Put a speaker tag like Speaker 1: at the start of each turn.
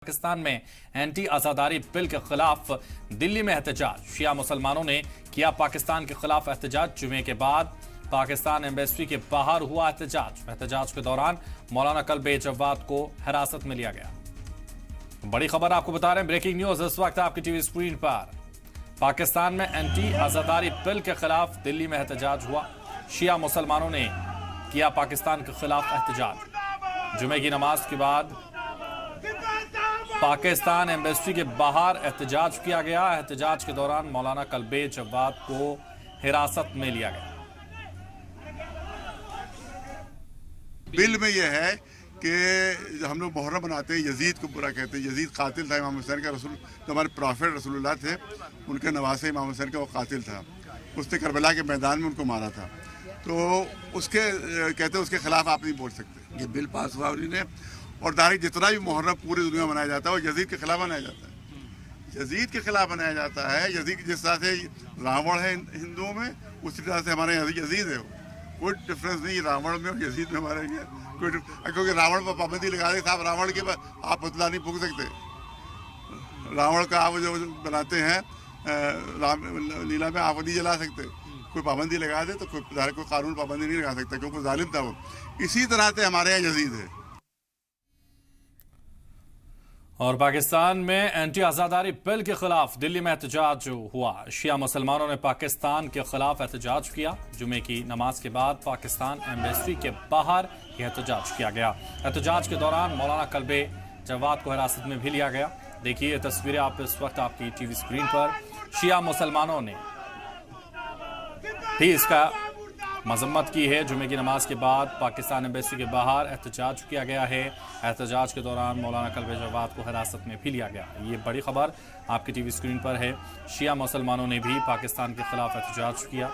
Speaker 1: पाकिस्तान में anti आजादारी bill के खिलाफ दिल्ली में एहतजाज। शिया मुसलमानों ने किया पाकिस्तान के खिलाफ एहतजाज। जुमे के बाद पाकिस्तान एम्बेसी के बाहर हुआ एहतजाज के दौरान मौलाना कल्बे जवाद को हिरासत में लिया गया। बड़ी खबर आपको बता रहे हैं, ब्रेकिंग न्यूज इस वक्त आपकी टीवी स्क्रीन पर। पाकिस्तान में एंटी आजादारी बिल के खिलाफ दिल्ली में एहतजाज हुआ। शिया मुसलमानों ने किया पाकिस्तान के खिलाफ एहतजाज। जुमे की नमाज के बाद पाकिस्तान एम्बेसी के बाहर एहतजाज किया गया। एहतजाज के दौरान मौलाना कल्बे जवाद को हिरासत में लिया गया।
Speaker 2: बिल में यह है कि हम लोग मुहर्रम मनाते हैं, यजीद को बुरा कहते हैं। यजीद कातिल था इमाम हुसैन का, रसूल जो हमारे प्रॉफेट रसूलुल्लाह थे उनके नवासे इमाम हुसैन का वो कातिल था। उसने करबला के मैदान में उनको मारा था। तो उसके कहते हैं उसके खिलाफ आप नहीं बोल सकते। ये बिल पास हुआ उन्होंने, और तारीख जितना भी मुहर्रम पूरी दुनिया में मनाया जाता है वो यजीद के खिलाफ मनाया जाता है। यजीद के खिलाफ मनाया जाता है। यजीद जिस तरह से रावण है हिंदुओं में, उसी तरह से हमारे यहाँ यजीद है। कोई डिफरेंस नहीं रावण में और यजीद में हमारे यहाँ कोई, क्योंकि रावण पर पाबंदी लगा दे साहब, रावण के आप पुतला नहीं फूंक सकते। रावण का आप जो बनाते हैं लीला में आप नहीं जला सकते। कोई पाबंदी लगा दे तो कोई कानून पाबंदी नहीं लगा सकता, क्योंकि जालिम था वो। इसी तरह से हमारे यहाँ यजीद है।
Speaker 1: और पाकिस्तान में एंटी आजादारी बिल के खिलाफ दिल्ली में एहतजाज हुआ। शिया मुसलमानों ने पाकिस्तान के खिलाफ एहतजाज किया। जुमे की नमाज के बाद पाकिस्तान एम्बेसी के बाहर एहतजाज किया गया। एहतजाज के दौरान मौलाना कल्बे जवाद को हिरासत में भी लिया गया। देखिए तस्वीरें आप इस वक्त आपकी टीवी स्क्रीन पर। शिया मुसलमानों ने भी इसका मजम्मत की है। जुमे की नमाज के बाद पाकिस्तान एम्बेसी के बाहर एहतजाज किया गया है। एहतजाज के दौरान मौलाना कल्बे जवाद को हिरासत में भी लिया गया। ये बड़ी खबर आपकी टीवी स्क्रीन पर है। शिया मुसलमानों ने भी पाकिस्तान के खिलाफ एहतजाज किया।